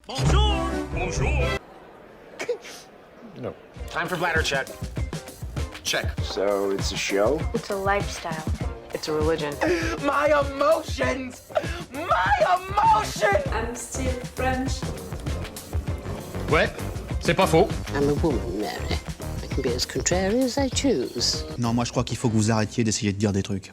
Bonjour! Bonjour! No. Time for bladder check. Check. So it's a show? It's a lifestyle. It's a religion. My emotions! My emotions! I'm still French. Ouais, c'est pas faux. I'm a woman, Mary. I can be as contrary as I choose. Non, moi je crois qu'il faut que vous arrêtiez d'essayer de dire des trucs.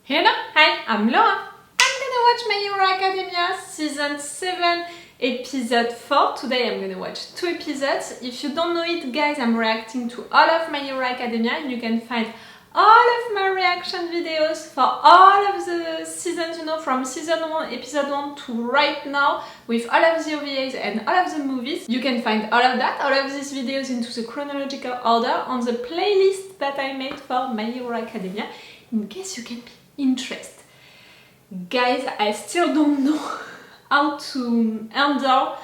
Hello, hi, I'm Laura. I'm gonna watch My Hero Academia Season 7, Episode 4. Today I'm gonna watch 2 episodes. If you don't know it, guys, I'm reacting to all of My Hero Academia, and you can find all of my reaction videos for all of the seasons, you know, from Season 1, Episode 1 to right now, with all of the OVAs and all of the movies. You can find all of that, all of these videos into the chronological order on the playlist that I made for My Hero Academia, in case you can be interested. Guys, I still don't know how to handle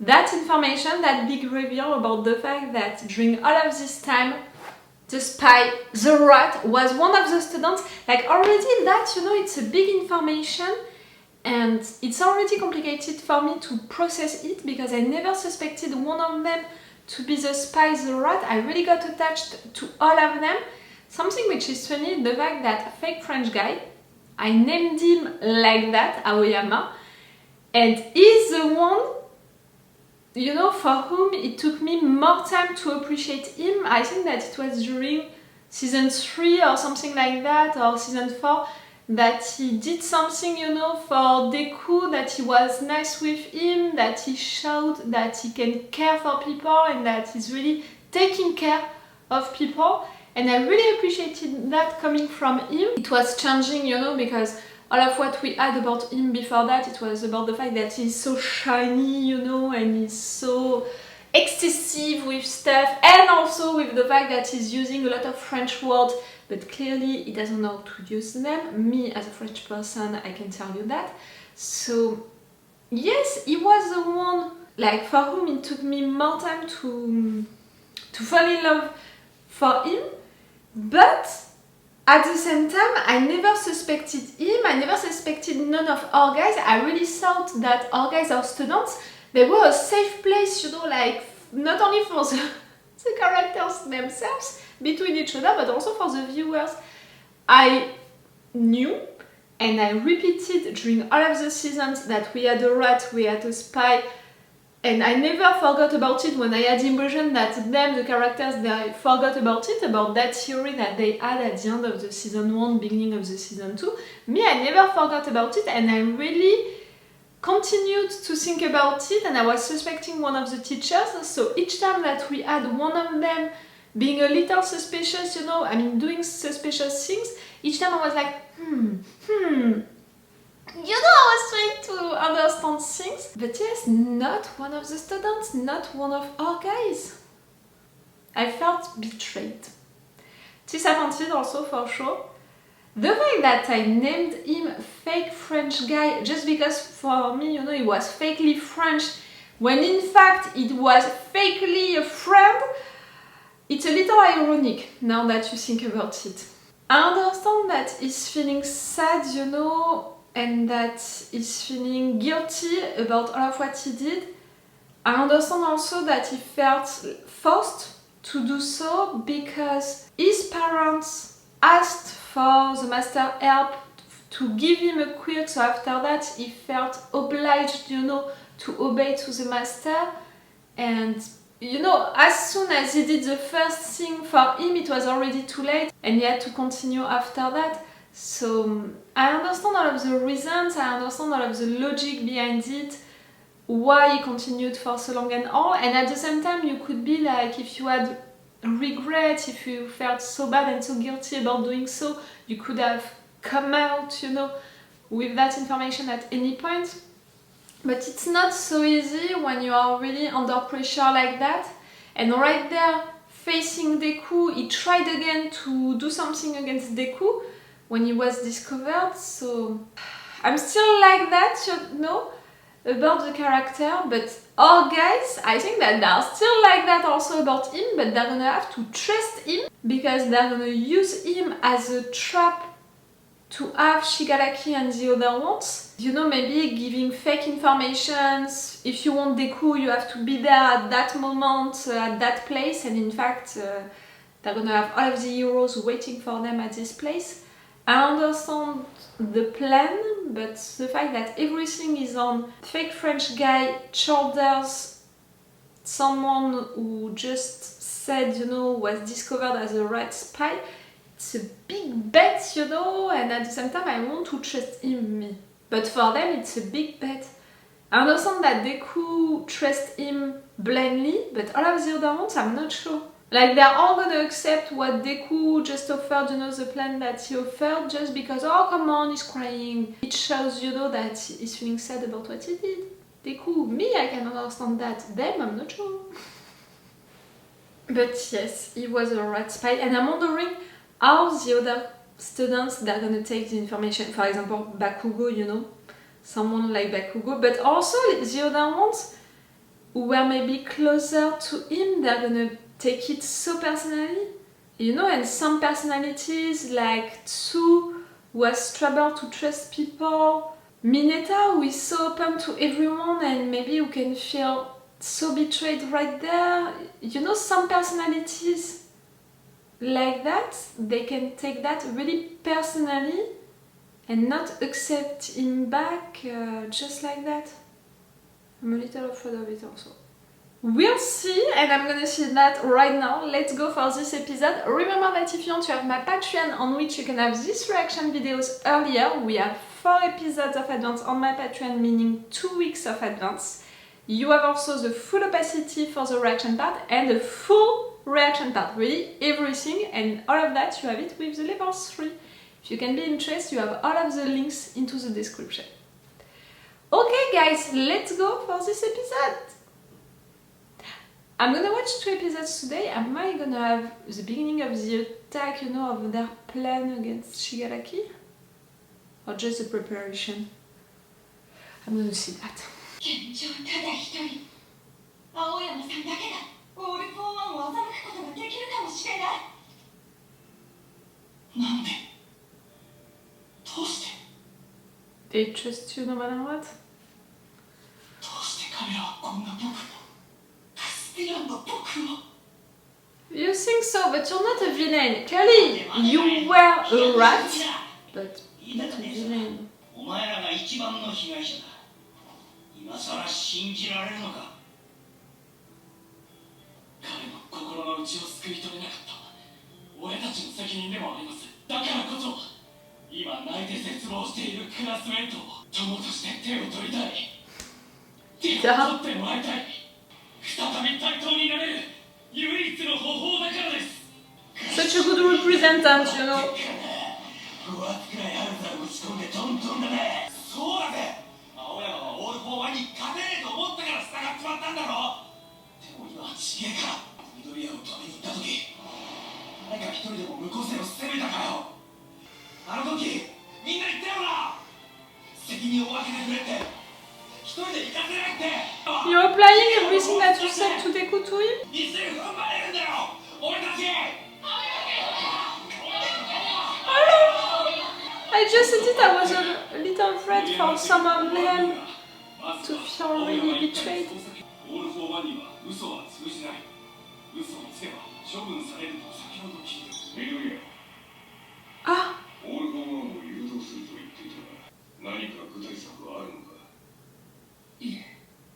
that information, that big reveal about the fact that during all of this time, the spy, the rat, was one of the students. Like, already that, you know, it's a big information and it's already complicated for me to process it because I never suspected one of them to be the spy, the rat. I really got attached to all of them. Something which is funny, the fact that fake French guy, I named him like that, Aoyama, and he's the one, you know, for whom it took me more time to appreciate him. I think that it was during Season 3 or something like that, or Season 4, that he did something, you know, for Deku, that he was nice with him, that he showed that he can care for people and that he's really taking care of people. And I really appreciated that coming from him. It was changing, you know, because all of what we had about him before that, it was about the fact that he's so shiny, you know, and he's so excessive with stuff, and also with the fact that he's using a lot of French words, but clearly he doesn't know how to use them. Me, as a French person, I can tell you that. So, yes, he was the one, like, for whom it took me more time to fall in love for him, but at the same time, I never suspected him, I never suspected none of our guys. I really thought that our guys, our students, they were a safe place, you know, like, not only for the characters themselves, between each other, but also for the viewers. I knew, and I repeated during all of the seasons, that we had a rat, we had a spy, and I never forgot about it when I had the impression that them, the characters, they forgot about it, about that theory that they had at the end of the Season 1, beginning of the Season 2. Me, I never forgot about it, and I really continued to think about it, and I was suspecting one of the teachers. So each time that we had one of them being a little suspicious, you know, I mean, doing suspicious things, each time I was like, you know, I was trying to understand things, but yes, not one of the students, not one of our guys. I felt betrayed. Disappointed also, for sure. The fact that I named him fake French guy just because for me, you know, he was fakely French, when in fact it was fakely a friend, it's a little ironic now that you think about it. I understand that he's feeling sad, you know, and that he's feeling guilty about all of what he did. I understand also that he felt forced to do so because his parents asked for the master help to give him a quirk, so after that he felt obliged, you know, to obey to the master. And, you know, as soon as he did the first thing for him, it was already too late and he had to continue after that. So I understand all of the reasons, I understand all of the logic behind it, why he continued for so long and all, and at the same time you could be like, if you had regret, if you felt so bad and so guilty about doing so, you could have come out, you know, with that information at any point. But it's not so easy when you are really under pressure like that. And right there, facing Deku, he tried again to do something against Deku when he was discovered, so I'm still like that, you know, about the character, but our guys, I think that they are still like that also about him, but they're gonna have to trust him because they're gonna use him as a trap to have Shigaraki and the other ones. You know, maybe giving fake informations. If you want Deku, you have to be there at that moment, at that place, and in fact, they're gonna have all of the heroes waiting for them at this place. I understand the plan, but the fact that everything is on fake French guy shoulders, someone who just said, you know, was discovered as a rat spy, it's a big bet, you know, and at the same time I want to trust him. But for them it's a big bet. I understand that Deku trusts him blindly, but all of the other ones I'm not sure. Like, they're all gonna accept what Deku just offered, you know, the plan that he offered, just because, oh, come on, he's crying. It shows, you know, that he's feeling sad about what he did. Deku, me, I can understand that. Them, I'm not sure. But yes, he was a rat spy, and I'm wondering how the other students, they're gonna take the information. For example, Bakugo, you know, someone like Bakugo, but also the other ones who were maybe closer to him, they're gonna take it so personally, you know, and some personalities like Tsu was trouble to trust people, Mineta who is so open to everyone and maybe you can feel so betrayed right there, you know, some personalities like that, they can take that really personally and not accept him back just like that. I'm a little afraid of it also. We'll see, and I'm gonna see that right now. Let's go for this episode. Remember that if you want to have my Patreon on which you can have these reaction videos earlier, we have 4 episodes of advance on my Patreon, meaning 2 weeks of advance. You have also the full opacity for the reaction part and the full reaction part, really everything, and all of that you have it with the level 3. If you can be interested, you have all of the links into the description. Okay guys, let's go for this episode! I'm gonna watch 2 episodes today. Am I gonna have the beginning of the attack, you know, of their plan against Shigaraki? Or just the preparation? I'm gonna see that. 現状ただ一人青山さんだけがオール・フォー・ワンを欺くことができるかもしれないなんでどうして They trust you no matter what? どうして彼らはこんな僕をカスティランの僕を You think so, but you're not a villain. Clearly, you were a rat, but not a villain. お前らが一番の被害者だ今さら信じられるのか彼の心の内を救い取れなかった俺たちの責任でもありますだからこそ今泣いて絶望しているクラスメートを友として手を取りたい手を取ってもらいたい再び対等になれる唯一の方法だからです Such a good representant, you know. 不圧くらいあるから打ち込んでトントンだねそうだぜ青山はオール・フォー・ワンに勝てねえと思ったから従っちまったんだろでも今はちげえか緑谷を止めに行った時誰か一人でも無個性を責めたかよあの時みんな言ったよな責任を分けてくれって一人で行かせないって You're applying everything that you said to Deku to him? 一斉に踏ん張れるんだよ俺たち I just said it, I was a little afraid for some of them to feel really betrayed. オール・フォー・ワンには嘘は通じない嘘をつけば処分されると先ほど聞いた緑谷 Ah! オール・フォー・ワンを誘導すると言っていたが何か具体策はあるのかいえ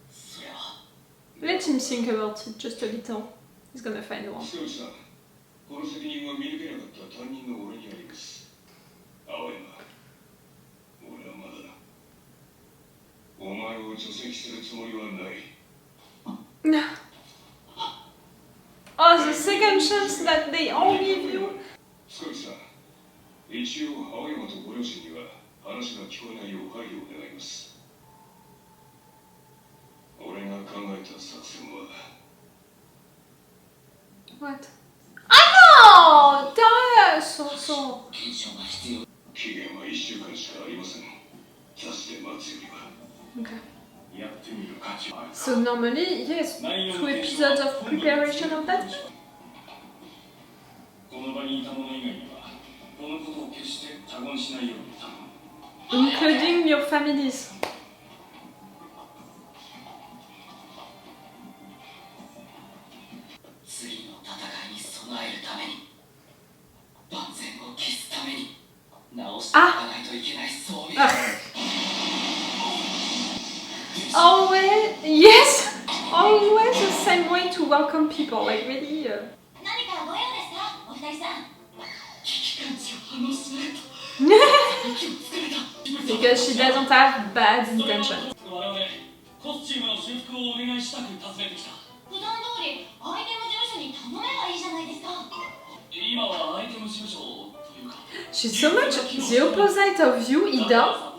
それは Let him think about it just a little. He's gonna find one. 北内さんこの責任は見抜けなかった担任の俺にあります青山俺はまだお前を除籍するつもりはない Oh, the second chance that they all give you. 北内さん一応青山とご両親には話が聞こえないよう配慮を願います俺が考えた作戦は What? Ah no! Tell us also. 検証が必要期限は1週間しかありませんキャスで待つよりは Okay. やってみる価値はある So normally, yes, 2 episodes of preparation of that. この場にいた者以外にはこののことを決して他言しないように頼む。 Including your families. 次の戦いに備えるために、万全を期すために、直していかないといけない装備。Always, yes, always the same way to welcome people, like really. 何かご用ですか、お二人さん。危機感知を反応しないと。息をつかれた。 Because she doesn't have bad intentions. 我々コスチュームの修復をお願いしたく訪ねてきた。普段通りアイテム事務所に頼めばいいじゃないですか。今はアイテム事務所というか。 She's so much the opposite of you, Ida.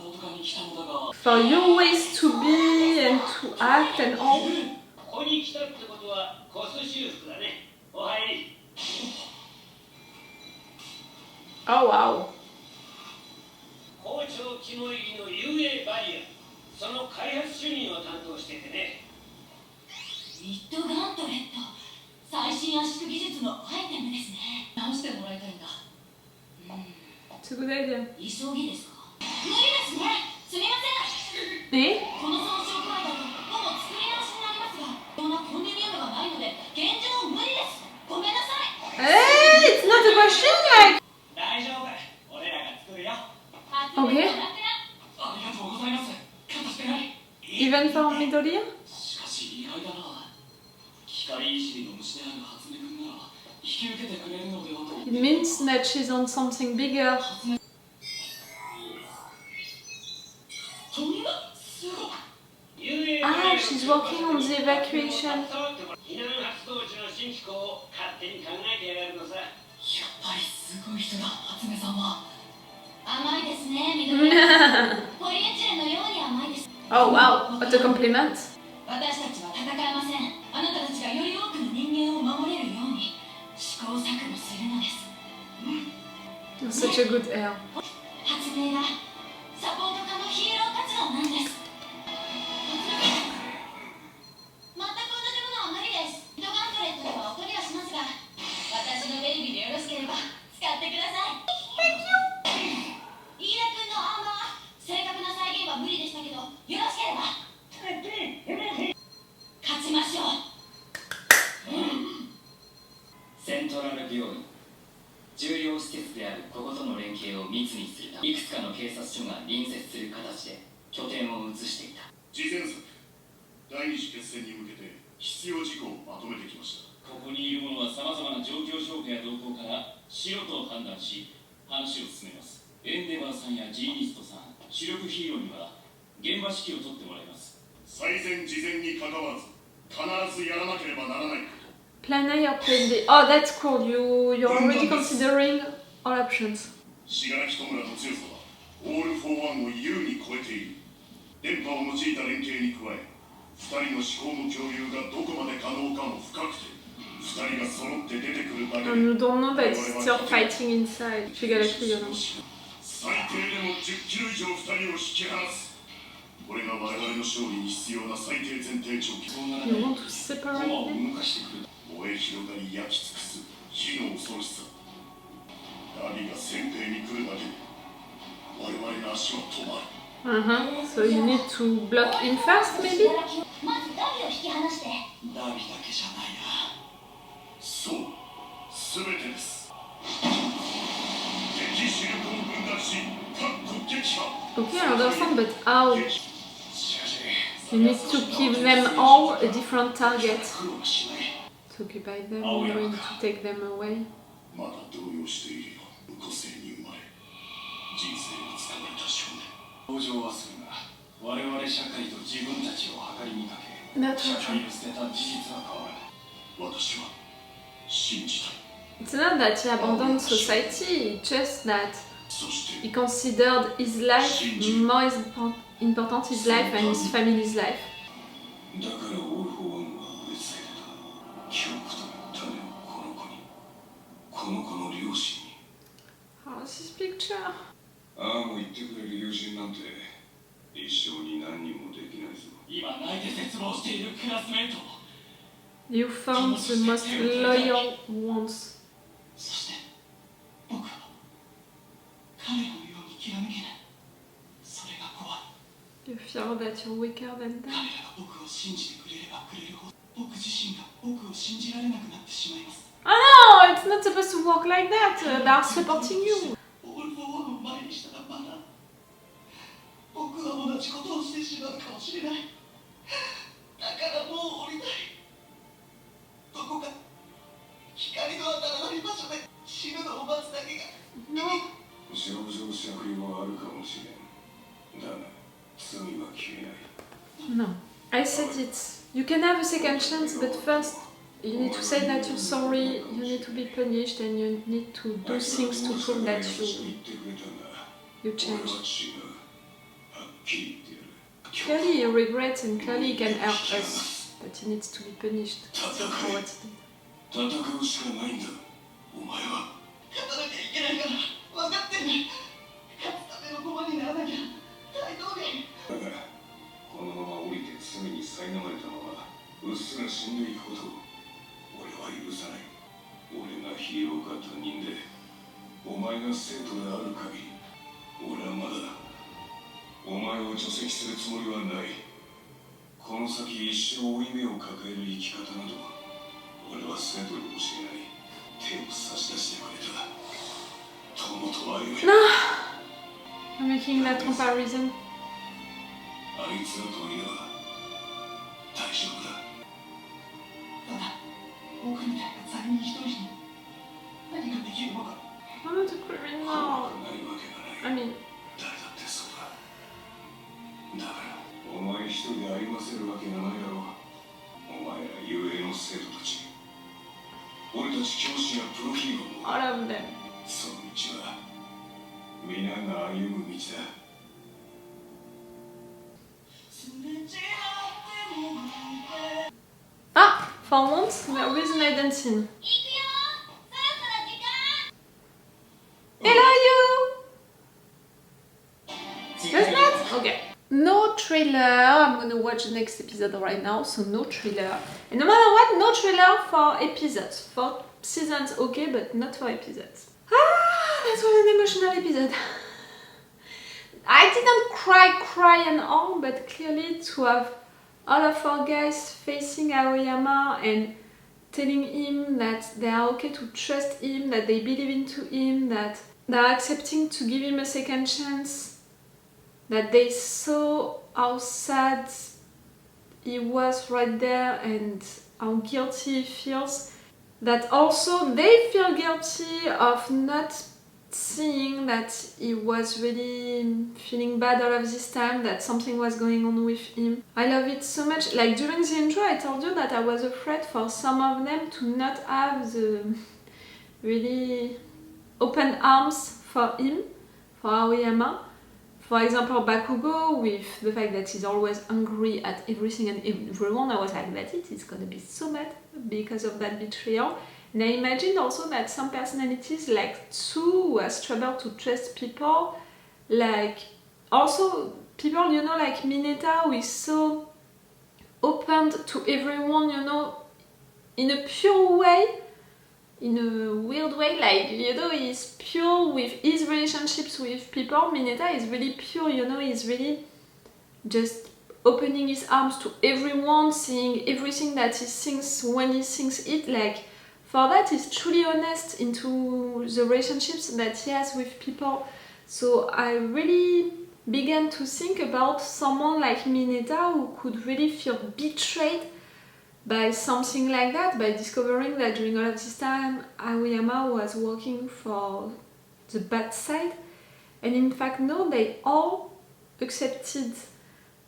For your ways to be and to act and all. ここに来たってことはコス修復だね。お入り。 Oh wow. 包丁肝入りの遊泳バリア、その開発主任を担当しててね。ミッドガントレット、最新圧縮技術のアイテムですね。直してもらいたいんだ。It's a good idea. 急ぎですか。無理ですね。すみません。Eh? この損傷具合だとほぼ作り直しになりますが、そんなコンデニウムがないので現状無理です。ごめんなさい。Hey, it's not a question like. 大丈夫。俺らが作るよ。 Okay. ありがとうございます。かたしてない。 Even for Midoriya? しかし意外だな。光いじりの虫である初音くんなら引き受けてくれるのではと。 It means that she's on something bigger. Ah, she's working on the evacuation. 避難発動時の新機構を勝手に考えてやがるのさ。やっぱりすごい人だ、初音さんは。甘いですね、緑。ポリエチレンのように甘いです。 Oh wow, what a compliment. 私たちは戦えません。あなたたちがより多くの人間を守れるように試行錯誤するのです。Such a good air. 発明がサポート課のヒーロー活動なんです。全く同じものは無理です。ミッドガントレットではお取りはしますが、私のベイビーでよろしければ使ってください。飯田君のアーマー、正確な再現は無理でしたけど、よろしければ勝ちましょう。セントラル病院、重要施設であるこことの連携を密にするため、いくつかの警察署が隣接する形で拠点を移していた。事前策、第二次決戦に向けて必要事項をまとめてきました。ここにいる者はさまざまな状況証拠や動向からしようと判断し、話を進めます。エンデバーさんやジーニストさん、主力ヒーローには現場指揮を取ってもらいます。最善事前に関わらず必ずやらなければならないこと。 Plan A or Plan B. Oh, that's cool. You're already considering all options. 信楽戸村の強さはオール・フォー・ワンを優に超えている。電波を用いた連携に加え、2人の思考の共有がどこまで可能かも深くて、2人が揃って出てくるだけで You don't know that it's still fighting inside Shigaraki, you know. 最低でも10キロ以上2人を引き離す。これが我々の勝利に必要な最低前提条件。 You want to separate 駒を them? 動かしてくる。燃え広がり焼き尽くす火の恐ろしさ。ダビが先兵に来るだけで我々の足は止まる。 So you need to block in first, maybe? まずダビを引き離して。ダビだけじゃないな。そう、すべてです。敵主力を分断し、各国撃破。 Okay, I understand, but how? しかし、 You need to give them all a different target. 苦労しない。 To occupy them, you know, to take them away. まだ動揺しているよ。無個性に生まれ、人生をつかまれた少年。同情はするが、我々社会と自分たちを計りにかけ、 That's 社 true. 会を捨てた事実は変わらない。私は信じたい。 It's not that he abandoned society, it's just that そして he considered his life more important his life and his family's life. だからオール・フォー・ワンは植え付けた恐怖という種をこの子に、この子の両親に。 How's this picture? ああも言ってくれる友人なんて一生に何人もできないぞ。今泣いて絶望しているクラスメート。 You found the most loyal ones. そして僕は You feel that you're weaker than them. 彼らが僕を信じてくれればくれるほど僕自身が僕を信じられなくなってしまいます Oh no, it's not supposed to work like that. They are supporting you. オール・フォー・ワンを前にしたらまだ僕は同じことをしてしまうかもしれないだからもう降りたいどこか光の当たらない場所で死ぬのを待つだけが No. 少々借用はあるかもしれん。だが、罪は消えない。 No. I said it. You can have a second chance, but first you need to say that you're sorry, you need to be punished, and you need to do things to prove that you changed. Clearly he regrets and clearly he can help us, but he needs to be punished for what he did. 戦うしかないんだ。お前は。勝たなきゃいけないから分かってる勝つための駒にならなきゃ大道理だが、このまま降りて罪に苛まれたままうっすら死んでいくことを俺は許さない。俺がヒーローか他人でお前が生徒である限り俺はまだお前を除籍するつもりはない。この先一生負い目を抱える生き方など俺は生徒に教えない。手を差し出してくれた友と歩め No! I'm making that comparison. あいつらといれば大丈夫だ。ただ僕みたいな罪人一人に何ができるのか I'm not a criminal. ないわけが I ない。 mean, 誰だってそうだ。だからお前一人で歩ませるわけがないだろう。お前ら雄英の生徒たち俺たち教師やプロヒーローも all of them. その道は皆が歩む道だ。 Ah! For once, the reason I didn't sing. Hello you! Just that? Okay. No trailer. I'm gonna watch the next episode right now, so no trailer. And no matter what, no trailer for episodes. For seasons, okay, but not for episodes. Ah, that was an emotional episode. I didn't cry and all, but clearly to have all of our guys facing Aoyama and telling him that they are okay to trust him, that they believe into him, that they are accepting to give him a second chance, that they saw how sad he was right there and how guilty he feels, that also they feel guilty of not seeing that he was really feeling bad all of this time, that something was going on with him. I love it so much. Like during the intro I told you that I was afraid for some of them to not have the really open arms for him, for Aoyama. For example, Bakugo, with the fact that he's always angry at everything and everyone, I was like, that's it, he's gonna be so mad because of that betrayal. And I imagined also that some personalities like Tsu, who has struggled to trust people, like also people, you know, like Mineta, who is so open to everyone, you know, in a pure way, in a weird way, like, you know, he's pure with his relationships with people. Mineta is really pure, you know, he's really just opening his arms to everyone, seeing everything that he thinks when he thinks it, like, for that he's truly honest into the relationships that he has with people. So I really began to think about someone like Mineta who could really feel betrayed by something like that, by discovering that during all of this time Aoyama was working for the bad side, and in fact no, they all accepted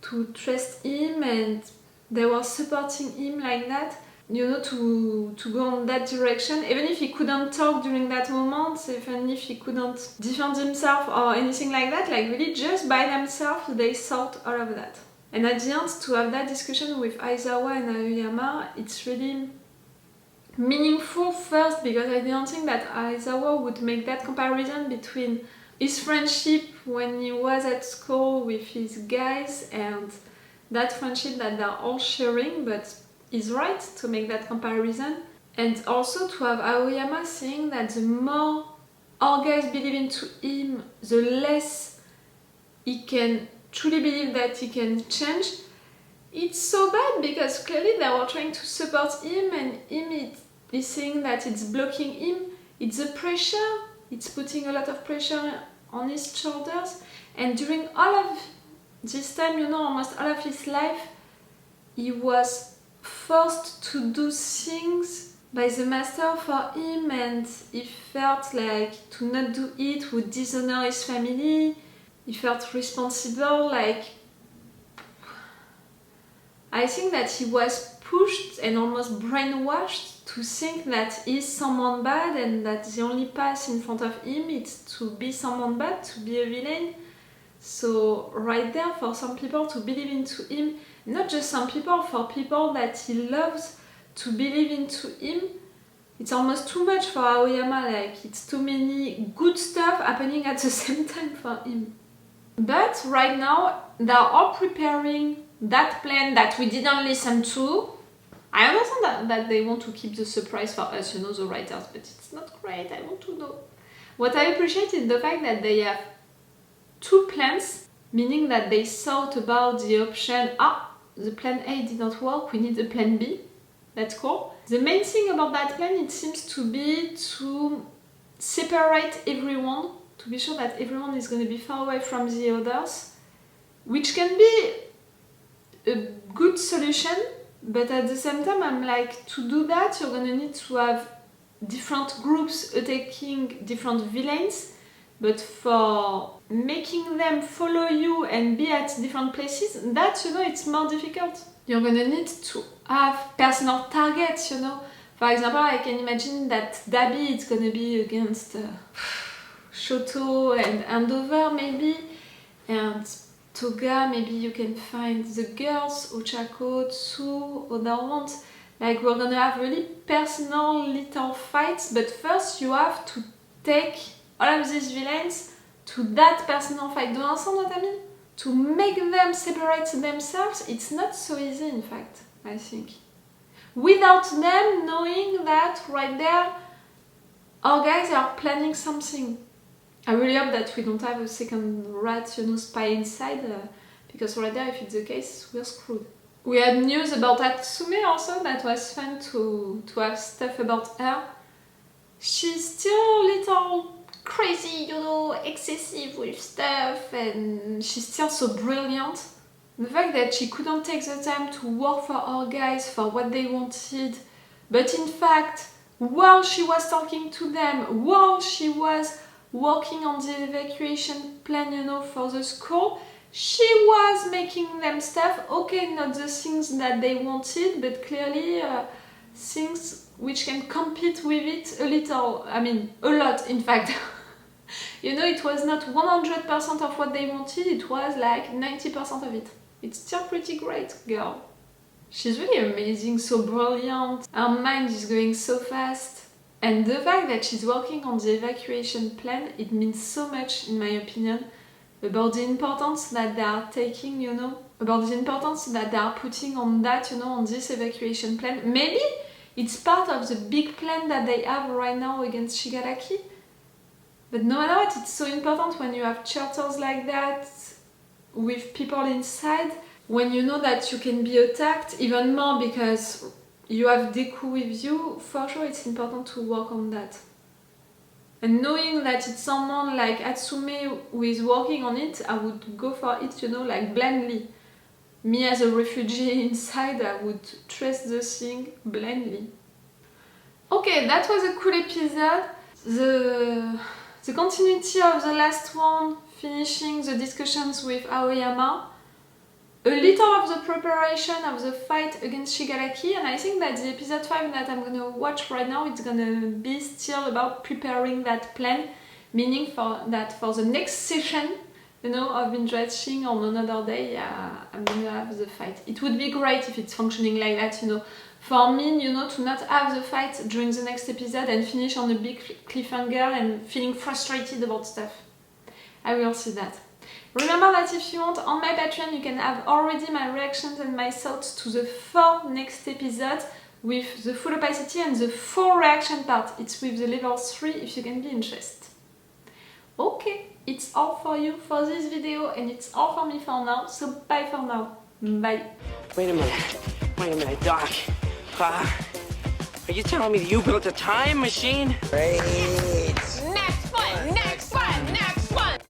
to trust him and they were supporting him like that, you know, to go in that direction, even if he couldn't talk during that moment, even if he couldn't defend himself or anything like that, like really just by themselves they thought all of that. And at the end, to have that discussion with Aizawa and Aoyama, it's really meaningful first because I didn't think that Aizawa would make that comparison between his friendship when he was at school with his guys and that friendship that they're all sharing, but he's right to make that comparison. And also to have Aoyama saying that the more our guys believe into him, the less he can truly believe that he can change. It's so bad because clearly they were trying to support him and him is saying that it's blocking him. It's the pressure, it's putting a lot of pressure on his shoulders. And during all of this time, you know, almost all of his life, he was forced to do things by the master for him, and he felt like to not do it would dishonor his family. He felt responsible, like I think that he was pushed and almost brainwashed to think that he's someone bad and that the only path in front of him is to be someone bad, to be a villain. So right there, for some people to believe into him, not just some people, for people that he loves to believe into him, it's almost too much for Aoyama, like it's too many good stuff happening at the same time for him. But right now, they are all preparing that plan that we didn't listen to. I understand that they want to keep the surprise for us, you know, the writers, but it's not great, I want to know. What I appreciate is the fact that they have two plans, meaning that they thought about the option, the plan A did not work, we need a plan B. That's cool. The main thing about that plan, it seems to be to separate everyone, to be sure that everyone is going to be far away from the others, which can be a good solution, but at the same time I'm like, to do that you're going to need to have different groups attacking different villains, but for making them follow you and be at different places, that, you know, it's more difficult. You're going to need to have personal targets, you know. For example, I can imagine that Dabi is going to be against Shoto and Endeavor maybe, and Toga, maybe you can find the girls, Ochaco, other ones. Like, we're gonna have really personal little fights, but first you have to take all of these villains to that personal fight. Do you understand what I mean? To make them separate themselves, it's not so easy, in fact, I think. Without them knowing that right there, our guys are planning something. I really hope that we don't have a second rat, you know, spy inside, because right there, if it's the case, we're screwed. We had news about Atsume also, that was fun to have stuff about her. She's still a little crazy, you know, excessive with stuff, and she's still so brilliant. The fact that she couldn't take the time to work for our guys for what they wanted, but in fact, while she was talking to them, while she was working on the evacuation plan, you know, for the school, she was making them stuff. Okay, not the things that they wanted, but clearly things which can compete with it a little, I mean, a lot in fact. You know, it was not 100% of what they wanted, it was like 90% of it. It's still pretty great, girl. She's really amazing, so brilliant. Her mind is going so fast. And the fact that she's working on the evacuation plan, it means so much, in my opinion, about the importance that they are taking, you know, about the importance that they are putting on that, you know, on this evacuation plan. Maybe it's part of the big plan that they have right now against Shigaraki. But no matter what, it's so important when you have chapters like that, with people inside, when you know that you can be attacked, even more because you have deku with you, for sure it's important to work on that. And knowing that it's someone like Atsume who is working on it, I would go for it, you know, like blindly. Me as a refugee inside, I would trust the thing blindly. Okay, that was a cool episode. The continuity of the last one, finishing the discussions with Aoyama. A little of the preparation of the fight against Shigaraki, and I think that the episode 5 that I'm gonna watch right now, it's gonna be still about preparing that plan, meaning for the next session, you know, of binge watching on another day, I'm gonna have the fight. It would be great if it's functioning like that, you know. For me, you know, to not have the fight during the next episode and finish on a big cliffhanger and feeling frustrated about stuff. I will see that. Remember that if you want, on my Patreon you can have already my reactions and my thoughts to the 4 next episodes with the full opacity and the full reaction part. It's with the level 3 if you can be interested. Okay, it's all for you for this video and it's all for me for now, so bye for now. Bye. Wait a minute, Doc. Are you telling me that you built a time machine? Great.